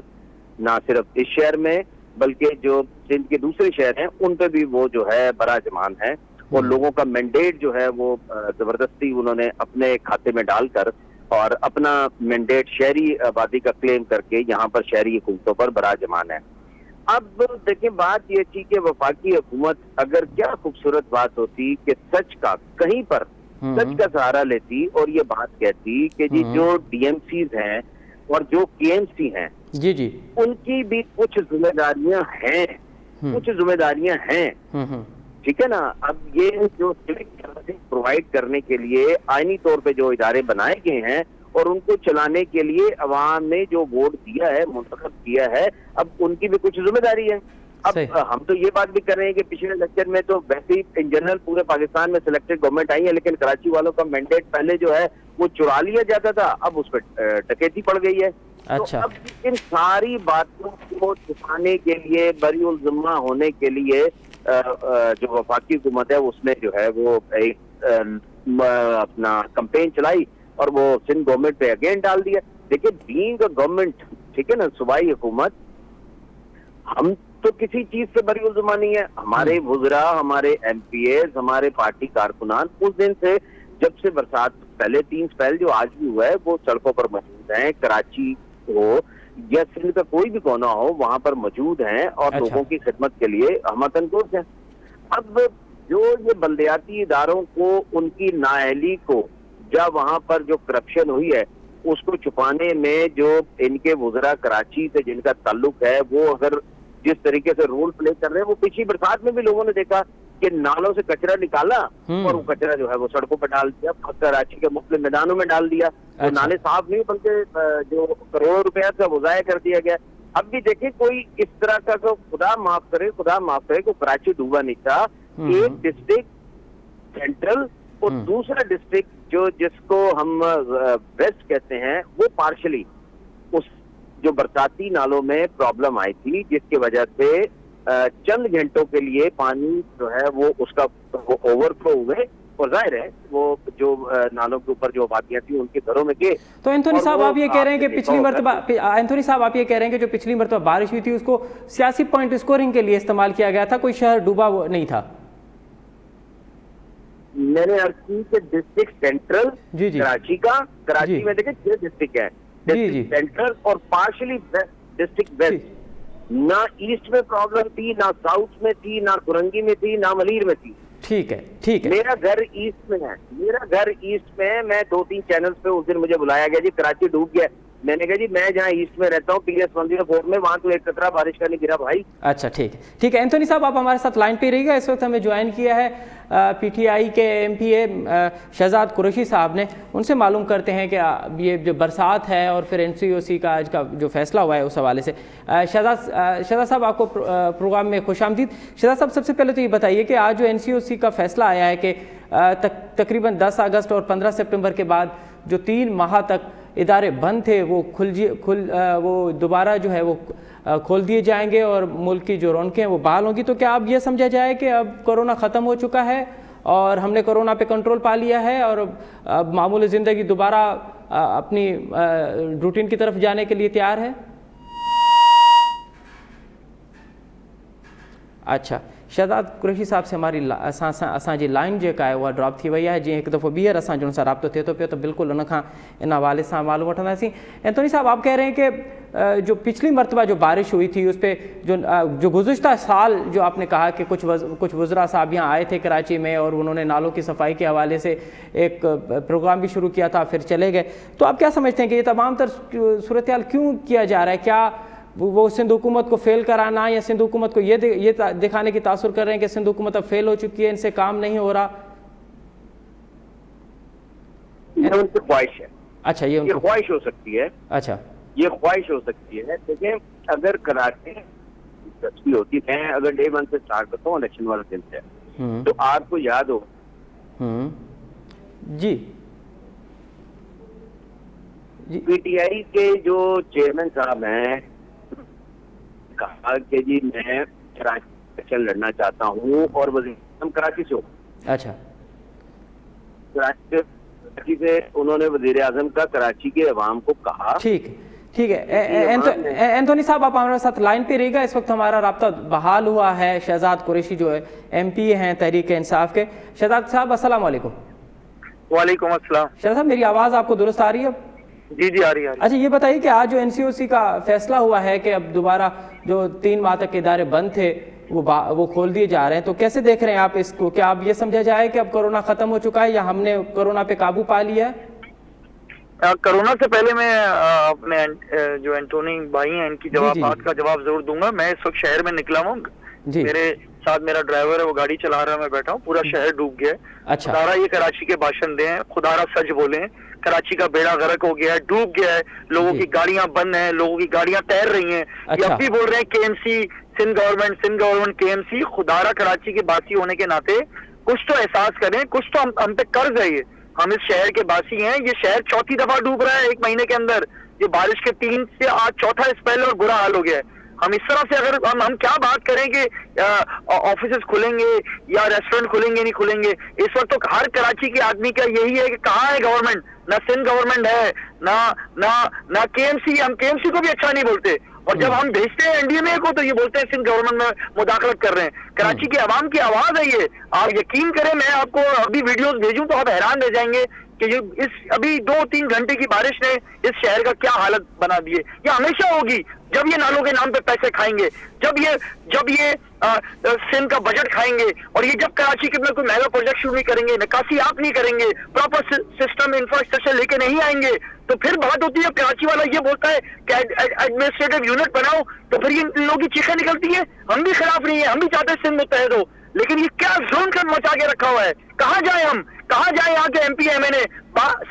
نہ صرف اس شہر میں بلکہ جو سندھ کے دوسرے شہر ہیں ان پہ بھی وہ جو ہے براجمان ہے, اور لوگوں کا مینڈیٹ جو ہے وہ زبردستی انہوں نے اپنے کھاتے میں ڈال کر اور اپنا مینڈیٹ شہری آبادی کا کلیم کر کے یہاں پر شہری حکومتوں پر براجمان ہے. اب دیکھیں بات یہ تھی کہ وفاقی حکومت اگر کیا خوبصورت بات ہوتی کہ سچ کا کہیں پر سچ کا سہارا لیتی اور یہ بات کہتی کہ جی جو ڈی ایم سیز ہیں اور جو کے ایم سی ہیں جی ان کی بھی کچھ ذمہ داریاں ہیں, ٹھیک ہے نا. اب یہ جو سوک سروسز پرووائڈ کرنے کے لیے آئینی طور پہ جو ادارے بنائے گئے ہیں اور ان کو چلانے کے لیے عوام نے جو ووٹ دیا ہے, منتخب کیا ہے, اب ان کی بھی کچھ ذمہ داری ہے. اب ہم تو یہ بات بھی کر رہے ہیں کہ پچھلے الیکشن میں تو ویسے ہی ان جنرل پورے پاکستان میں سلیکٹڈ گورنمنٹ آئی ہے, لیکن کراچی والوں کا مینڈیٹ پہلے جو ہے وہ چرا لیا جاتا تھا, اب اس پہ ڈکیتی پڑ گئی ہے. تو اب ان ساری باتوں کو چھپانے کے لیے, بری الذمہ ہونے کے لیے جو وفاقی حکومت ہے اس نے جو ہے وہ ایک اپنا کمپین چلائی اور وہ سندھ گورنمنٹ پہ اگین ڈال دیا. دیکھیں بینگ اے گورنمنٹ, ٹھیک ہے نا, صوبائی حکومت, ہم تو کسی چیز سے بری الذمہ نہیں ہے. ہمارے وزراء, ہمارے ایم پی ایز, ہمارے پارٹی کارکنان اس دن سے جب سے برسات پہلے 3 اسپیل جو آج بھی ہوا ہے وہ سڑکوں پر موجود ہیں. کراچی ہو یا سندھ کا کوئی بھی کونا ہو وہاں پر موجود ہیں اور لوگوں کی خدمت کے لیے ہمتن کوش ہیں. اب جو یہ بلدیاتی اداروں کو ان کی نااہلی کو, جب وہاں پر جو کرپشن ہوئی ہے اس کو چھپانے میں جو ان کے وزراء کراچی سے جن کا تعلق ہے وہ اگر جس طریقے سے رول پلے کر رہے ہیں، وہ پچھلی برسات میں بھی لوگوں نے دیکھا کہ نالوں سے کچرا نکالا اور وہ کچرا جو ہے وہ سڑکوں پہ ڈال دیا، کراچی کے مختلف میدانوں میں ڈال دیا، تو نالے صاف نہیں بلکہ جو کروڑوں روپیہ کا وہ ضائع کر دیا گیا۔ اب بھی دیکھیں کوئی اس طرح کا خدا معاف کرے کہ کراچی ڈوبا نہیں تھا، ایک ڈسٹرکٹ سینٹرل اور دوسرا ڈسٹرکٹ جس کو ہم ویسٹ کہتے ہیں وہ پارشلی اس جو برساتی نالوں میں پرابلم آئی تھی جس کی وجہ سے چند گھنٹوں کے لیے پانی جو ہے وہ اس کا اوور فلو ہوئے اور ظاہر ہے وہ جو نالوں کے اوپر جو آبادیاں تھیں ان کے گھروں میں گئے۔ تو اینتھونی صاحب آپ یہ کہہ رہے ہیں کہ پچھلی مرتبہ جو پچھلی مرتبہ بارش ہوئی تھی اس کو سیاسی پوائنٹ اسکورنگ کے لیے استعمال کیا گیا تھا، کوئی شہر ڈوبا نہیں تھا؟ میں نے عرض کی کہ ڈسٹرکٹ سینٹرل کراچی کا، کراچی میں دیکھیں 6 ڈسٹرکٹ ہیں، ڈسٹرکٹ سینٹرل اور پارشلی ڈسٹرکٹ ویسٹ، نہ ایسٹ میں پرابلم تھی، نہ ساؤتھ میں تھی، نہ کرنگی میں تھی، نہ ملیر میں تھی۔ ٹھیک ہے میرا گھر ایسٹ میں ہے، میں 2-3 چینلز پہ اس دن مجھے بلایا گیا جی کراچی ڈوب گیا، میں نے کہا جی میں جہاں ایسٹ میں رہتا ہوں PS 104 میں، وہاں تو ایک قطرہ بارش کا نہیں گرا بھائی۔ اچھا ٹھیک ہے اینتھونی صاحب آپ ہمارے ساتھ لائن پہ رہی گا۔ اس وقت ہمیں جوائن کیا ہے PTI کے MP شہزاد قریشی صاحب نے، ان سے معلوم کرتے ہیں کہ یہ جو برسات ہے اور پھر NCOC کا آج کا جو فیصلہ ہوا ہے اس حوالے سے۔ شہزاد صاحب آپ کو پروگرام میں خوش آمدید۔ شہزاد صاحب سب سے پہلے تو یہ بتائیے کہ آج جو NCOC کا فیصلہ آیا ہے کہ تقریباً 10 اگست اور 15 سپٹمبر کے بعد جو 3 ماہ تک ادارے بند تھے وہ دوبارہ جو ہے وہ کھول دیے جائیں گے اور ملک کی جو رونقیں وہ بحال ہوں گی، تو کیا اب یہ سمجھا جائے کہ اب کورونا ختم ہو چکا ہے اور ہم نے کورونا پہ کنٹرول پا لیا ہے اور اب معمول زندگی دوبارہ اپنی روٹین کی طرف جانے کے لیے تیار ہے؟ اچھا شہزاد قریشی صاحب سے ہماری اساں لائن جو ہے ڈراپ تھی وئی ہے جی ایک دفعہ بیر اساں جو سا رابطہ تھے تو پہ تو بالکل ان حوالے سے معلوم وٹھنداسیں۔ اینتھونی صاحب آپ کہہ رہے ہیں کہ جو پچھلی مرتبہ جو بارش ہوئی تھی اس پہ جو گزشتہ سال جو آپ نے کہا کہ کچھ وزراء صاحب یہاں آئے تھے کراچی میں اور انہوں نے نالوں کی صفائی کے حوالے سے ایک پروگرام بھی شروع کیا تھا، پھر چلے گئے، تو آپ کیا سمجھتے ہیں کہ یہ تمام تر صورتحال کیوں کیا جا رہا ہے؟ کیا وہ سندھ حکومت کو فیل کرانا یا سندھ حکومت کو یہ دکھانے کی تاثر کر رہے ہیں کہ سندھ حکومت اب فیل ہو چکی ہے، ان سے کام نہیں ہو رہا؟ یہ ان کی خواہش ہے۔ اچھا یہ خواہش ہو سکتی ہے۔ اچھا یہ خواہش ہو سکتی ہے، دیکھیں اگر کراچی دلچسپی ہوتی ہے، اگر ڈے 1 سے سٹارٹ کرتا ہوں الیکشن والا دن سے، تو آپ کو یاد ہو جی PTI کے جو چیئرمین صاحب ہیں کہا کہ جی میں کراچی الیکشن لڑنا چاہتا ہوں اور وزیر اعظم کراچی سے ہوں۔ اچھا کراچی سے انہوں نے وزیر اعظم کا کراچی کے عوام کو کہا۔ ٹھیک ہے اینتھونی صاحب آپ ہمارے ساتھ لائن پہ رہی گا، اس وقت ہمارا رابطہ بحال ہوا ہے شہزاد قریشی جو ہے MP ہیں تحریک انصاف کے۔ شہزاد صاحب السلام علیکم۔ وعلیکم السلام۔ شہزاد صاحب میری آواز آپ کو درست آ رہی ہے؟ جی آ رہی ہے۔ اچھا یہ بتائیے کہ آج جو NCOC کا فیصلہ ہوا ہے کہ اب دوبارہ جو 3 ماہ تک ادارے بند تھے وہ کھول دیے جا رہے ہیں، تو کیسے دیکھ رہے ہیں آپ اس کو؟ کیا اب یہ سمجھا جائے کہ اب کورونا ختم ہو چکا ہے یا ہم نے کورونا پہ قابو پا لیا ہے؟ کورونا سے پہلے میں اپنے جو اینٹونی بھائی ہیں ان کی جوابات کا جواب ضرور دوں گا۔ میں اس وقت شہر میں نکلا ہوں، میرے ساتھ میرا ڈرائیور ہے، وہ گاڑی چلا رہا ہے، میں بیٹھا ہوں، پورا شہر ڈوب گیا ہے۔ خدارا یہ کراچی کے باشندے ہیں، خدارا سچ بولیں، کراچی کا بیڑا غرق ہو گیا ہے، ڈوب گیا ہے، لوگوں کی گاڑیاں بند ہیں، لوگوں کی گاڑیاں تیر رہی ہیں۔ یہ اب بھی بول رہے ہیں KMC سندھ گورنمنٹ KMC، خدارا کراچی کے باسی ہونے کے ناطے کچھ تو احساس کریں، کچھ تو ہم پہ قرض ہے۔ یہ ہم اس شہر کے باسی ہیں، یہ شہر 4تھی دفعہ ڈوب رہا ہے 1 مہینے کے اندر، یہ بارش کے 3 سے آج 4تھا اسپیل اور برا حال ہو گیا ہے۔ ہم اس طرح سے اگر ہم کیا بات کریں کہ آفیسز کھلیں گے یا ریسٹورنٹ کھلیں گے نہیں کھلیں گے، اس وقت تو ہر کراچی کے آدمی کا یہی ہے کہ کہاں ہے گورنمنٹ؟ نہ سندھ گورنمنٹ ہے، نہ KMC، ہم KMC کو بھی اچھا نہیں بولتے، اور جب ہم بھیجتے ہیں NDMA کو تو یہ بولتے ہیں سندھ گورنمنٹ میں مداخلت کر رہے ہیں۔ کراچی کے عوام کی آواز ہے یہ، آپ یقین کریں، میں آپ کو ابھی ویڈیوز بھیجوں تو آپ حیران رہ جائیں گے کہ یہ اس ابھی 2-3 گھنٹے کی بارش نے اس شہر کا کیا حالت بنا دی ہے. یہ ہمیشہ ہوگی جب یہ نالوں کے نام پہ پیسے کھائیں گے, جب یہ سندھ کا بجٹ کھائیں گے, اور یہ جب کراچی کے اندر کوئی میگا پروجیکٹ شروع نہیں کریں گے, نکاسی آپ نہیں کریں گے, پراپر سسٹم انفراسٹرکچر لے کے نہیں آئیں گے, تو پھر بات ہوتی ہے کراچی والا یہ بولتا ہے کہ ایڈمنسٹریٹو یونٹ بناؤ, تو پھر یہ ان لوگوں کی چیخیں نکلتی ہیں. ہم بھی خلاف نہیں ہیں, ہم بھی چاہتے ہیں سندھ متحد ہو, لیکن یہ کیا ظلم کا مچا کے رکھا ہوا ہے. کہاں جائیں ہم, کہاں جائیں یہاں کے ایم پی ایم این اے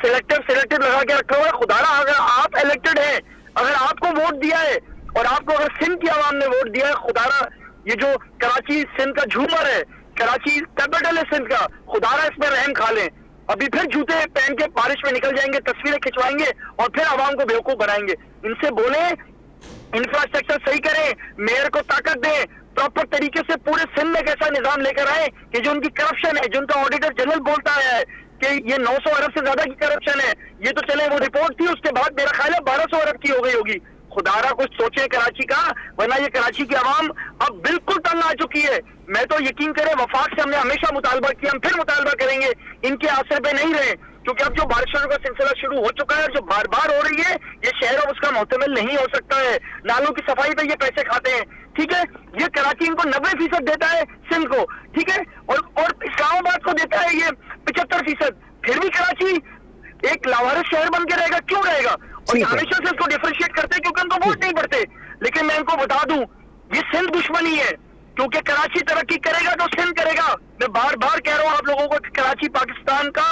سلیکٹڈ لگا کے رکھا ہوا ہے. خدا را اگر آپ الیکٹڈ ہیں, اگر آپ کو ووٹ دیا ہے, اور آپ کو اگر سندھ کی عوام نے ووٹ دیا ہے, خدا را یہ جو کراچی سندھ کا جھومر ہے, کراچی کیپٹل ہے سندھ کا, خدا را اس میں رحم کھا لیں. ابھی پھر جوتے پہن کے بارش میں نکل جائیں گے, تصویریں کھنچوائیں گے, اور پھر عوام کو بیوقوف بنائیں گے. ان سے بولیں انفراسٹرکچر صحیح کریں, میئر کو طاقت دیں, پراپر طریقے سے پورے سندھ میں ایک ایسا نظام لے کر آئے کہ جو ان کی کرپشن ہے, جو ان کا آڈیٹر جنرل بولتا ہے کہ یہ 900 ارب سے زیادہ کی کرپشن ہے, یہ تو چلے وہ رپورٹ تھی, اس کے بعد میرا خیال ہے 1200 ارب کی ہو گئی ہوگی. خدا را کچھ سوچیں کراچی کا, ورنہ یہ کراچی کی عوام اب بالکل تنگ آ چکی ہے. میں تو یقین کریں وفاق سے ہم نے ہمیشہ مطالبہ کیا, ہم پھر مطالبہ کریں گے, ان کے آسر پہ نہیں رہے, کیونکہ اب جو بارشوں کا سلسلہ شروع ہو چکا ہے, جو بار بار ہو رہی ہے, یہ شہر اب اس کا محتمل نہیں ہو سکتا ہے. نالوں کی صفائی پہ یہ پیسے کھاتے ہیں, ٹھیک ہے, یہ کراچی ان کو 90% دیتا ہے سندھ کو, ٹھیک ہے, اور اسلام آباد کو دیتا ہے یہ 75%. پھر بھی کراچی ایک لاوارث شہر بن کے رہے گا, کیوں رہے گا؟ اور ہمیشہ سے اس کو ڈیفرینشیٹ کرتے ہیں کیونکہ ان کو ووٹ نہیں پڑتے. لیکن میں ان کو بتا دوں, یہ سندھ دشمنی ہے, کیونکہ کراچی ترقی کرے گا تو سندھ کرے گا. میں بار بار کہہ رہا ہوں آپ لوگوں کو کہ کراچی پاکستان کا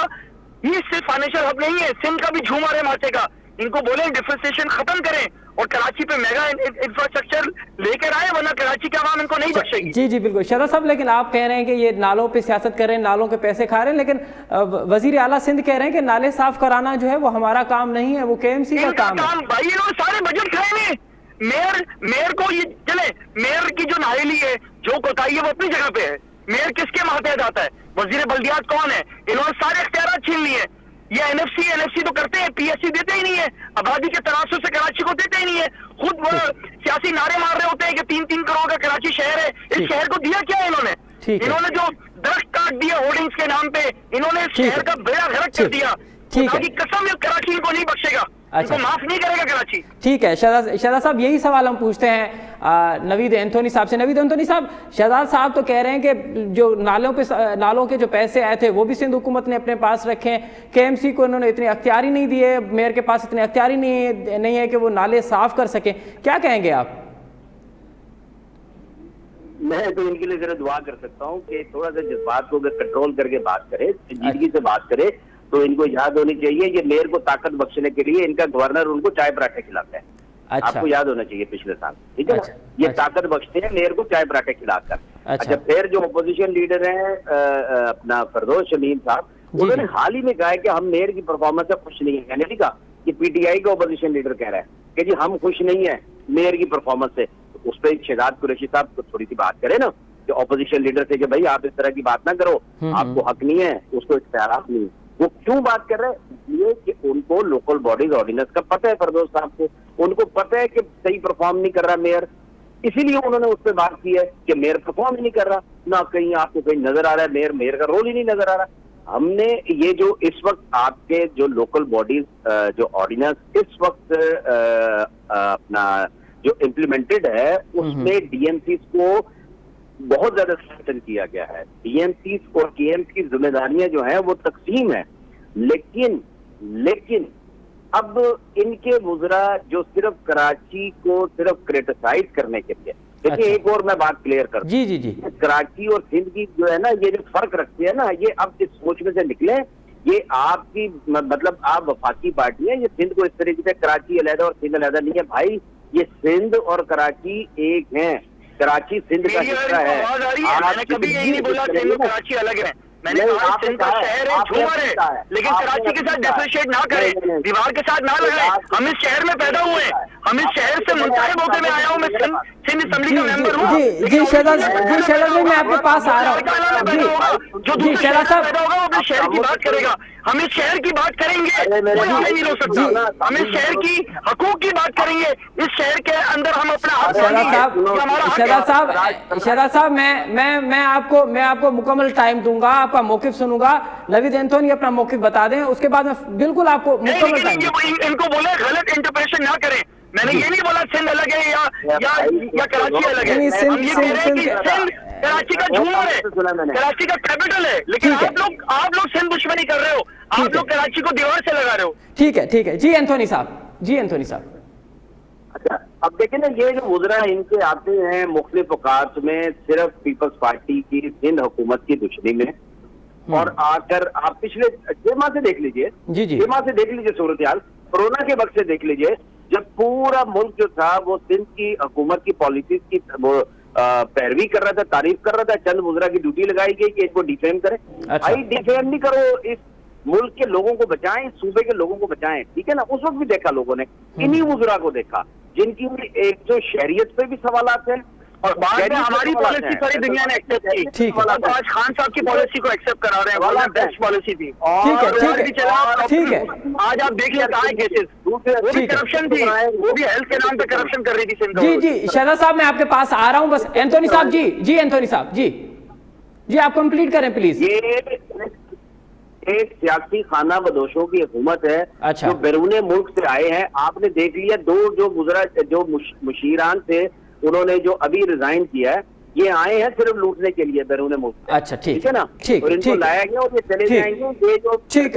یہ صرف فائنینشیل ہب نہیں ہے, سندھ کا بھی جھومر ہے مارچے کا. ان کو بولیں ڈیفرینسیشن ختم کریں اور کراچی پہ میگا انفراسٹرکچر لے کر آئے, ورنہ کراچی کے عوام ان کو نہیں بخشے گی. جی بالکل شہزاد صاحب, لیکن آپ کہہ رہے ہیں کہ یہ نالوں پہ سیاست کر رہے ہیں, نالوں کے پیسے کھا رہے ہیں, لیکن وزیر اعلیٰ سندھ کہہ رہے ہیں کہ نالے صاف کرانا جو ہے وہ ہمارا کام نہیں ہے, وہ کے ایم سی کا کام ہے. بھائی انہوں نے سارے بجٹ کھائے ہوئے. میئر کو یہ چلے, میئر کی جو نااہلی ہے, جو کوتاہی ہے, وہ اپنی جگہ پہ ہے. میئر کس کے ماتحت آتا ہے؟ وزیر بلدیات کون ہے؟ انہوں نے سارے اختیارات چھین لیے. یہ این ایف سی تو کرتے ہیں, پی ایس سی دیتے ہی نہیں ہے, آبادی کے تناسب سے کراچی کو دیتے ہی نہیں ہے. خود وہ سیاسی نعرے مار رہے ہوتے ہیں کہ 3 کروڑ کا کراچی شہر ہے. اس شہر کو دیا کیا ہے انہوں نے؟ انہوں نے جو درخت کاٹ دیا ہورڈنگز کے نام پہ, انہوں نے اس شہر کا بیڑا غرق کر دیا. خدا کی قسم یہ کراچی ان کو نہیں بخشے گا, ان کو معاف نہیں کرے گا کراچی. ٹھیک ہے شہزاد صاحب, یہی سوال ہم پوچھتے ہیں نوید اینتھونی صاحب سے. نوید اینتھونی صاحب, شہزاد صاحب تو کہہ رہے ہیں کہ جو نالوں کے جو پیسے آئے تھے وہ بھی سندھ حکومت نے اپنے پاس رکھے ہیں, کے ایم سی کو انہوں نے اتنی اختیاری نہیں دیے, میئر کے پاس اتنے اختیاری نہیں ہے کہ وہ نالے صاف کر سکیں. کیا کہیں گے آپ؟ میں تو ان کے لیے ذرا دعا کر سکتا ہوں کہ تھوڑا سا جذبات کو اگر کنٹرول کر کے بات کرے, سنجیدگی سے بات کرے, تو ان کو یاد ہونی چاہیے یہ میئر کو طاقت بخشنے کے لیے ان کا گورنر ان کو چائے پراٹھے کھلاتا ہے. آپ کو یاد ہونا چاہیے پچھلے سال, ٹھیک ہے, یہ طاقت بخشتے ہیں میئر کو چائے پراٹھے کھلا کر. اچھا, پھر جو اپوزیشن لیڈر ہیں اپنا فردوس شمیم صاحب, انہوں نے حال ہی میں کہا ہے کہ ہم میئر کی پرفارمنس سے خوش نہیں ہیں. یعنی نہیں کہا, یہ پی ٹی آئی کا اپوزیشن لیڈر کہہ رہا ہے کہ جی ہم خوش نہیں ہیں میئر کی پرفارمنس سے. اس پہ شہزاد قریشی صاحب کو تھوڑی سی بات کرے نا, کہ اپوزیشن لیڈر سے کہ بھائی آپ اس طرح کی بات نہ کرو, آپ کو حق نہیں ہے, اس کو اختیارات نہیں. وہ کیوں بات کر رہے ہیں؟ اس لیے کہ ان کو لوکل باڈیز آرڈیننس کا پتہ ہے, فردوس صاحب کو ان کو پتہ ہے کہ صحیح پرفارم نہیں کر رہا میئر, اسی لیے انہوں نے اس پہ بات کی ہے کہ میئر پرفارم ہی نہیں کر رہا. نہ کہیں آپ کو کہیں نظر آ رہا ہے میئر کا رول ہی نہیں نظر آ رہا. ہم نے یہ جو اس وقت آپ کے جو لوکل باڈیز جو آرڈیننس اس وقت اپنا جو امپلیمنٹڈ ہے, اس میں ڈی ایم سیز کو بہت زیادہ سٹرن کیا گیا ہے. ڈی ایم سیز اور کے ایم سی کی ذمہ داریاں جو ہیں وہ تقسیم ہے, لیکن اب ان کے وزراء جو صرف کراچی کو صرف کریٹیسائز کرنے کے لیے, دیکھیں ایک اور میں بات کلیئر کرتا ہوں, جی کراچی اور سندھ کی جو ہے نا یہ جو فرق رکھتے ہیں نا, یہ اب اس سوچ میں سے نکلیں. یہ آپ کی مطلب آپ وفاقی پارٹی ہیں, یہ سندھ کو اس طریقے سے کراچی علیحدہ اور سندھ علیحدہ نہیں ہے. بھائی یہ سندھ اور کراچی ایک ہیں, کراچی سندھ کا حصہ ہے. میں نے کبھی یہی نہیں بولا سندھ اور کراچی الگ ہے, میں نے کہا سندھ کا شہر ہے, جھومر ہے, لیکن کراچی کے ساتھ ڈیفرینشیٹ نہ کریں, دیوار کے ساتھ نہ لگائیں. ہم اس شہر میں پیدا ہوئے ہیں, ہم اس شہر سے منتخب ہو کے میں آیا ہوں, میں سندھ اسمبلی کا ممبر ہوں. جی شہزاد میں آپ کے پاس آ رہا ہوں. पैदा होगा, जो दूसरे शहर में पैदा होगा वो अपने शहर की बात करेगा। हम इस शहर की बात करेंगे, कोई आगे नहीं हो सकता। हम इस शहर की हकूक की बात करेंगे, इस शहर के अंदर हम अपना हक शहजाद साहब मैं आपको मुकम्मल टाइम दूंगा, आपका मौक़िफ़ सुनूंगा। नवीद एंथोनी अपना मौक़िफ़ बता दें, उसके बाद मैं बिल्कुल आपको मुकम्मल टाइम। इनको बोले गलत इंटरप्रिटेशन ना करें। मैंने ये नहीं बोला सिंध अलग है या कराची अलग है। हम ये कह रहे हैं कि सिंध कराची का झूमर है, कराची का कैपिटल है, लेकिन आप लोग सिंध दुश्मनी कर रहे हो, आप लोग कराची को दीवार से लगा रहे हो। ठीक है जी एंथोनी साहब। अच्छा, अब देखिए ना, ये जो वुज़रा इनके आते हैं मुख्तलिफ औकात में सिर्फ पीपल्स पार्टी की सिंध हुकूमत की दुश्मनी में, और आकर आप पिछले 6 माह से देख लीजिए, 6 माह से देख लीजिए सूरत हाल, कोरोना के वक्त से देख लीजिए, जब पूरा मुल्क जो था वो सिंध की हुकूमत की पॉलिसीज की वो पैरवी कर रहा था, तारीफ कर रहा था, चंद वुज़रा की ड्यूटी लगाई गई कि इसको डिफेम करें। भाई डिफेम नहीं करो, इस मुल्क के लोगों को बचाएं, इस सूबे के लोगों को बचाएं, ठीक है ना। उस वक्त भी देखा लोगों ने, इन्हीं वुज़रा को देखा जिनकी एक जो शहरियत पे भी सवालात है, और बाद में हमारी पॉलिसी सारी दुनिया ने एक्सेप्ट की। ठीक है, आज खान साहब की पॉलिसी को एक्सेप्ट करा रहे हैं, वाला बेस्ट पॉलिसी थी। ठीक है। आज आप देख लिया कहाँ है केसेस, वो भी करप्शन थी, वो भी हेल्थ के नाम पे करप्शन कर रही थी सिंध। जी शहजाद साहब मैं आपके पास आ रहा हूँ, बस एंथोनी साहब जी एंथोनी साहब जी आप कंप्लीट करें प्लीज। ये एक सियासी खाना बदोशों की हुकूमत है। अच्छा। जो बैरून मुल्क से आए हैं, आपने देख लिया 2 जो गुजरा जो मुशीरान थे, उन्होंने जो अभी रिजाइन किया है, ये आए हैं सिर्फ लूटने के लिए बैरून मुल्क। अच्छा ठीक है ना, ठीक और इनको लाया गया और ये चले जाएंगे। ये जो ठीक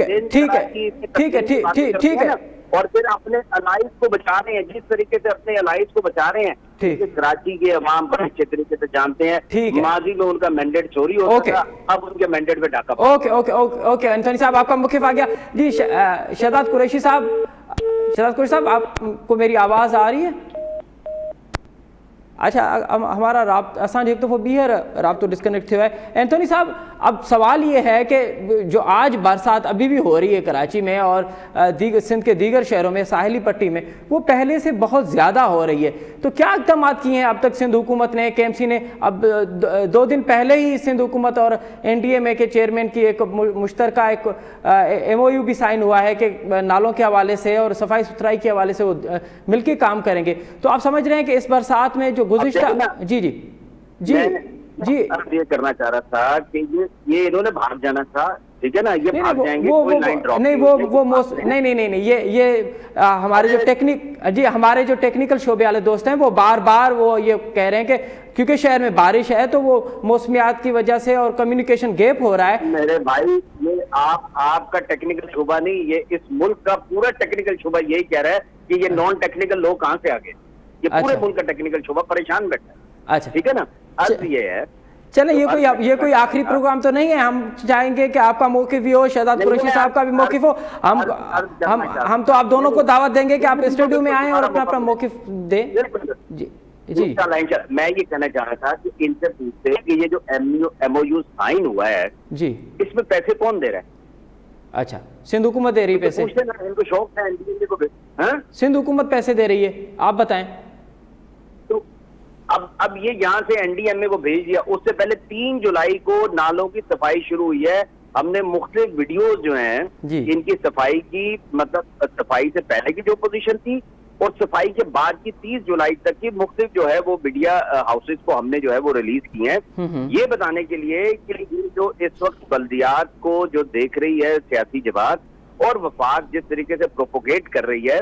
है और फिर अपने अलाइज को बचा रहे हैं, जिस तरीके से अपने अलाइज को बचा रहे हैं, कराची के अवाम बड़े अच्छे तरीके से जानते हैं। माजी में उनका मैंडेट चोरी होता था, अब उनके मैंडेट पे डाका। ओके एंथोनी साहब आपका मुखिफ आ गया जी। शहजाद कुरैशी साहब आपको मेरी आवाज़ आ रही है? अच्छा, हमारा असां एक दफ़ो ॿीहर राब्तो डिस्कनेक्ट थियो है। एंथोनी साहब, अब सवाल ये है कि जो आज बरसात अभी भी हो रही है कराची में और सिंध के दीगर शहरों में, साहिली पट्टी में, वो पहले से बहुत ज़्यादा हो रही है। तो क्या इक़दाम किए हैं अब तक सिंध हुकूमत ने, KMC ने? अब 2 दिन पहले ही सिंध हुकूमत और NDMA के चेयरमैन की एक मुश्तरका एक MOU भी साइन हुआ है कि नालों के हवाले से और सफाई सुथराई के हवाले से वो मिलकर काम करेंगे। तो आप समझ रहे हैं कि इस बरसात में जो गुज़िश्ता जी ये करना चाह रहा था कि ये इन्होंने भाग जाना था, ठीक है ना, ये भाग जाएंगे, कोई लाइन ड्रॉप नहीं, ये हमारे जो टेक्निकल शोबे वाले दोस्त हैं वो बार वो ये कह रहे हैं कि क्योंकि शहर में बारिश है तो वो मौसमियात की वजह से और कम्युनिकेशन गैप हो रहा है। मेरे भाई, ये आपका टेक्निकल शोबा नहीं, ये इस मुल्क का पूरा टेक्निकल शोबा यही कह रहा है कि ये नॉन टेक्निकल लोग कहाँ से आ गए। ये पूरे मुल्क का टेक्निकल शोबा परेशान बैठा है। अच्छा, ठीक है ना। अर्थ ये है, चले ये कोई आखिरी प्रोग्राम तो नहीं है। हम चाहेंगे कि आपका मौक़िफ़ भी हो, शहजाद कुरैशी साहब का भी मौक़िफ़ हो। हम तो आप दोनों को दावत देंगे कि आप स्टूडियो में आएं और अपना मौक़िफ़ दें। जी मैं ये कहना चाह रहा था कि इनसे पूछते हैं कि ये जो MOU साइन हुआ है जी, इसमें पैसे कौन दे रहा है? अच्छा, सिंध हुकूमत दे रही है पैसे? इनको शौक है NDMA को, सिंध हुकूमत पैसे दे रही है, आप बताएं। तो अब ये यहाँ से NDMA को भेज दिया। उससे पहले 3 जुलाई को नालों की सफाई शुरू हुई है। हमने मुख्तलिफ वीडियोज जो हैं इनकी सफाई की, मतलब सफाई से पहले की जो पोजीशन थी और सफाई के बाद की 30 जुलाई तक की मुख्तलिफ जो है वो मीडिया हाउसेज को हमने जो है वो रिलीज किए हैं, ये बताने के लिए कि जो इस वक्त बल्दियात को जो देख रही है सियासी जमात और वफाक जिस तरीके से प्रोपोगेट कर रही है,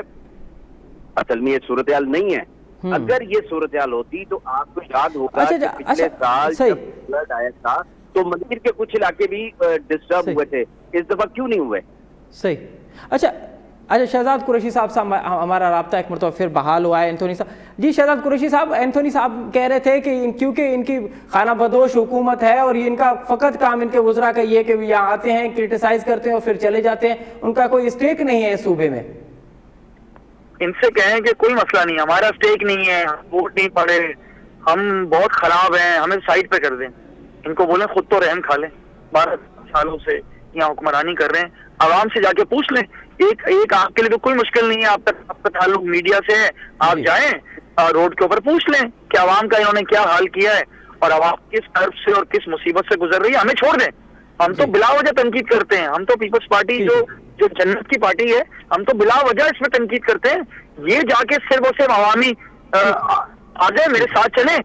असल में ये सूरत हाल नहीं है। अगर ये सूरत हाल होती तो आपको याद होगा कि पिछले साल जब फ्लड आया था तो मंदिर के कुछ इलाके भी डिस्टर्ब हुए थे, इस दफा क्यों नहीं हुए? सही। अच्छा, शहजाद कुरैशी साहब से हमारा राब्ता एक मरतबा फिर बहाल हुआ है। एंथोनी साहब जी, शहजाद कुरैशी साहब, एंथोनी साहब कह रहे थे कि क्योंकि इनकी खाना बदोश हुकूमत है और ये इनका फ़कत काम इनके वज़रा का ये कि यहाँ आते हैं, क्रिटिसाइज करते हैं और फिर चले जाते हैं, उनका कोई स्टेक नहीं है इस सूबे में। इनसे कहें कि कोई मसला नहीं, हमारा स्टेक नहीं है, वोट नहीं पड़े, हम बहुत खराब हैं, हमें साइड पे कर दें। इनको बोले खुद तो रहम खा लें, 12 सालों से यहाँ हुक्मरानी कर रहे हैं, आवाम से जाके पूछ लें। एक आपके लिए तो कोई मुश्किल नहीं है, आपका ताल्लुक मीडिया से है, आप जाएं रोड के ऊपर पूछ लें कि आवाम का इन्होंने क्या हाल किया है और आवाम किस कर्ब से और किस मुसीबत से गुजर रही है, हमें छोड़ दें। हम तो बिला वजह तनकीद करते हैं, हम तो पीपल्स पार्टी जो जन्नत की पार्टी है, हम तो बिला वजह इसमें तनकीद करते हैं। ये जाके सिर्फ और सिर्फ अवामी आ जाए, मेरे साथ चले,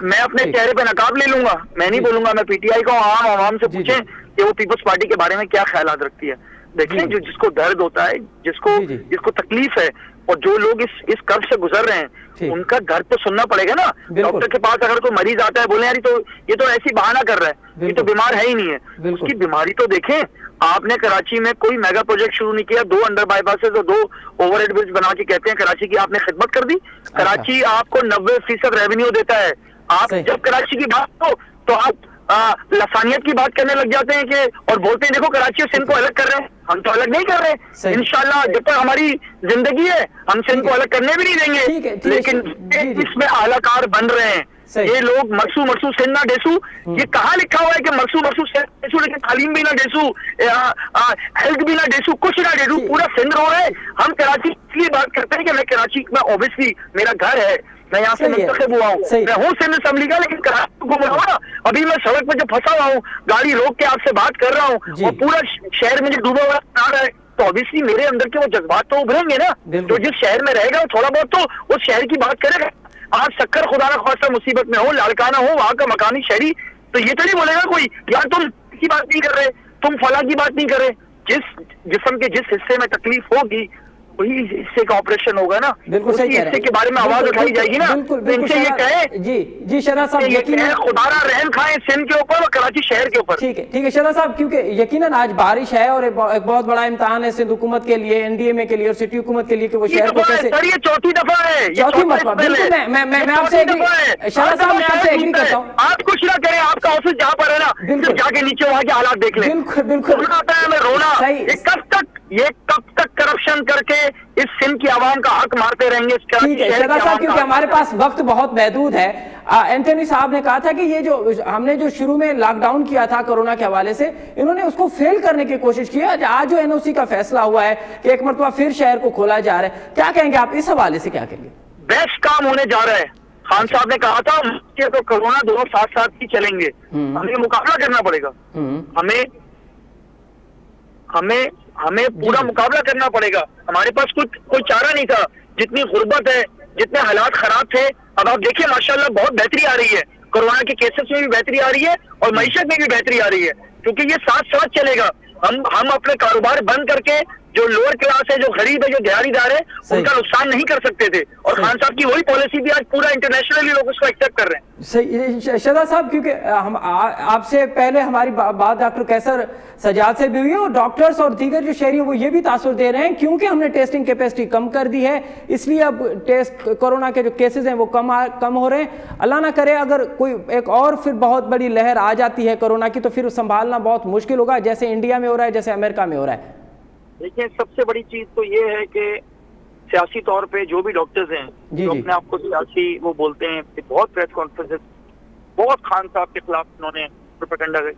मैं अपने चेहरे पे नकाब ले लूंगा, मैं नहीं बोलूंगा, मैं पीटीआई को आवाम से पूछें कि वो पीपल्स पार्टी के बारे में क्या ख्यालात रखती है। देखिए, जो जिसको दर्द होता है, जिसको तकलीफ है, और जो लोग इस कर्ब से गुजर रहे हैं, उनका दर्द तो सुनना पड़ेगा ना। डॉक्टर के पास अगर कोई मरीज आता है, बोले यार ये तो ऐसी बहाना कर रहा है, ये तो बीमार है ही नहीं है, उसकी बीमारी तो देखें। आपने कराची में कोई मेगा प्रोजेक्ट शुरू नहीं किया, 2 अंडर बाईपासेस और 2 ओवरहेड ब्रिज बना के कहते हैं कराची की आपने खिदमत कर दी। कराची आपको 90% रेवेन्यू देता है। आप जब कराची की बात हो तो आप लसानियत की बात करने लग जाते हैं कि, और बोलते हैं देखो कराची और सिंध को अलग कर रहे हैं। हम तो अलग नहीं कर रहे, इंशाल्लाह जब तक हमारी जिंदगी है हम सिंध को अलग करने भी नहीं देंगे। लेकिन इसमें आलाकार बन रहे हैं ये लोग, मरसू सिंध ना डेसू। ये कहाँ लिखा हुआ है कि मरसू सिंध डेसू, लेकिन तालीम भी ना डेसू, हेल्थ भी ना डेसू, कुछ ना डेसू, पूरा सिंध रो है। हम कराची इसलिए बात करते हैं कि मैं कराची में ऑब्वियसली मेरा घर है, मैं यहाँ से मुंतखब हुआ हूँ, मैं हूँ सिंध असेंबली का, लेकिन कराची घूम रहा हूँ ना। अभी मैं सड़क पर जब फंसा हुआ हूँ, गाड़ी रोक के आपसे बात कर रहा हूँ, और पूरा शहर में जो डूबा हुआ आ रहा है, तो ऑब्वियसली मेरे अंदर के वो जज्बात तो उभरेंगे ना। जो जिस शहर में रहेगा वो थोड़ा बहुत तो उस शहर की बात करेगा। आज शक्कर खुदा ना ख्वास्ता मुसीबत में हो, लाड़काना हो, वहाँ का मकानी शहरी, तो ये तो नहीं बोलेगा कोई यार तुम की बात नहीं कर रहे, तुम फला की बात नहीं कर रहे। जिस जिस्म के जिस हिस्से में तकलीफ होगी वही हिस्से का ऑपरेशन होगा ना, बिल्कुल सही कह रहे हैं। हिस्से के बारे में आवाज उठाई जाएगी ना। इनसे ये कहे जी शहनाज साहब, यकीनन खुदारा रहम खाए सिंध के ऊपर और कराची शहर के ऊपर। ठीक है शहनाज साहब, क्योंकि यकीनन आज बारिश है और एक बहुत बड़ा इम्तिहान है सिंध हुकूमत के लिए, एनडीए के लिए और सिटी हुकूमत के लिए कि वो शहर को कैसे। सर ये चौथी दफा है, चौथी मरतबा। बिल्कुल मैं आपसे शहनाज साहब मैं आपसे एग्री करता हूँ। आप कुछ ना करें, आपका ऑफिस जहाँ पर है ना, सिर्फ जाके नीचे वहाँ के हालात देख लें। बिल्कुल आता है हमें रोना। ये कब तक करप्शन करके इस सिंध की आवाम का हक मारते रहेंगे। ठीक है शहनाज साहब, क्योंकि हमारे पास वक्त बहुत महदूद है। एंथोनी साहब ने कहा था कि ये जो हमने जो शुरू में लॉकडाउन किया था कोरोना के हवाले से, इन्होंने उसको फेल करने की कोशिश की है। आज जो एनओसी का फैसला हुआ है कि एक मरतबा फिर शहर को खोला जा रहा है, क्या कहेंगे आप इस हवाले से, क्या कहेंगे? बेस्ट काम होने जा रहा है। खान साहब ने कहा था कि तो कोरोना दोनों साथ साथ ही चलेंगे, हमें मुकाबला करना पड़ेगा। हमें पूरा मुकाबला करना पड़ेगा। हमारे पास कोई चारा नहीं था। जितनी गुर्बत है, जितने हालात खराब थे, अब आप देखिए माशाल्लाह बहुत बेहतरी आ रही है। कोरोना के केसेस में भी बेहतरी आ रही है और मईशत में भी बेहतरी आ रही है, क्योंकि ये साथ साथ चलेगा। हम अपने कारोबार बंद करके जो लोअर क्लास है, जो गरीब है, जो दिहाड़ीदार है, उनका नुकसान नहीं कर सकते थे। और खान साहब की वही पॉलिसी भी आज पूरा इंटरनेशनली लोग उसको एक्सेप्ट कर रहे हैं। सही शहनाज साहब, क्योंकि हम आपसे पहले हमारी बात डॉक्टर कैसर सजाद से भी हुई है, और डॉक्टर्स और दीगर जो शहरी वो ये भी तासुर दे रहे हैं क्योंकि हमने टेस्टिंग कैपेसिटी कम कर दी है, इसलिए अब टेस्ट कोरोना के जो केसेस हैं वो कम हो रहे हैं। अल्लाह ना करे अगर कोई एक और फिर बहुत बड़ी लहर आ जाती है कोरोना की, तो फिर संभालना बहुत मुश्किल होगा, जैसे इंडिया में हो रहा है, जैसे अमेरिका में हो रहा है। देखिए, सबसे बड़ी चीज तो ये है कि सियासी तौर पे जो भी डॉक्टर्स हैं जो अपने आप को सियासी वो बोलते हैं, बहुत प्रेस कॉन्फ्रेंसेस, बहुत खान साहब के खिलाफ उन्होंने प्रोपेगेंडा गई,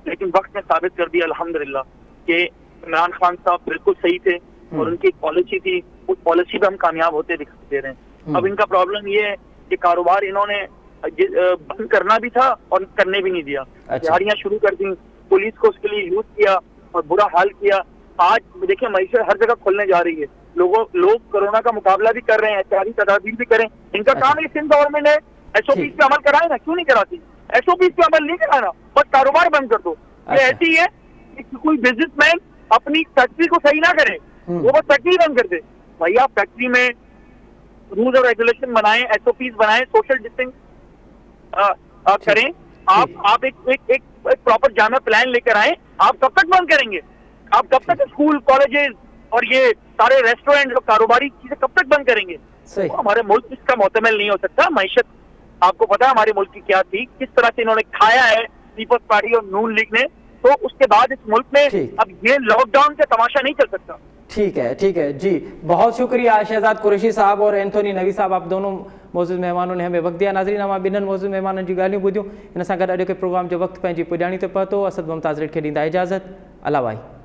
लेकिन वक्त ने साबित कर दिया अल्हम्दुलिल्लाह कि इमरान खान साहब बिल्कुल सही थे और उनकी एक पॉलिसी थी, उस पॉलिसी पे हम कामयाब होते दिखाई दे रहे हैं। अब इनका प्रॉब्लम ये है कि कारोबार इन्होंने बंद करना भी था और करने भी नहीं दिया। दिहाड़ियां शुरू कर दी, पुलिस को उसके लिए यूज किया और बुरा हाल किया। आज देखिए मईशत हर जगह खुलने जा रही है, लोग कोरोना का मुकाबला भी कर रहे हैं, एहतियाती तदाबीर भी करें। इनका काम है, सिंध गवर्नमेंट है, एसओपी पे अमल कराए ना, क्यों नहीं कराती? एसओपी पे अमल नहीं कराना, बस कारोबार बंद कर दो। ये ऐसी है कि कोई बिजनेसमैन अपनी फैक्ट्री को सही ना करे, वो बस फैक्ट्री बंद कर दे। भाई आप फैक्ट्री में रूल्स और रेगुलेशन बनाए, एसओपीज बनाए, सोशल डिस्टेंस करें। आप एक प्रॉपर जामा प्लान लेकर आए। आप कब तक बंद करेंगे? आप कब तक स्कूल, कॉलेजेस और ये सारे रेस्टोरेंट और कारोबारी चीजें कब तक बंद करेंगे? तो हमारे मुल्क इसका मोहतमिल नहीं हो सकता। मईशत आपको पता है हमारे मुल्क की क्या थी, किस तरह से इन्होंने खाया है पीपल्स पार्टी और नून लीग ने, तो उसके बाद इस मुल्क में अब ये लॉकडाउन का तमाशा नहीं चल सकता। ठीक है जी, बहुत शुक्रिया शहजाद कुरैशी साहब और एंथोनी नवी साहब, आप दोनों मौजूद मेहमानों ने हमें वक्त दिया। नाज़रीन, हम ॿिन्हिनि मौजूद मेहमाननि जी ॻाल्हियूं ॿुधियूं। इन सां गॾु अॼु के प्रोग्राम जो वक्त पंहिंजी पुॼाणी ते पहुतो। असद मुमताज़ रेड खे ॾींदा इजाज़त। अला भाई।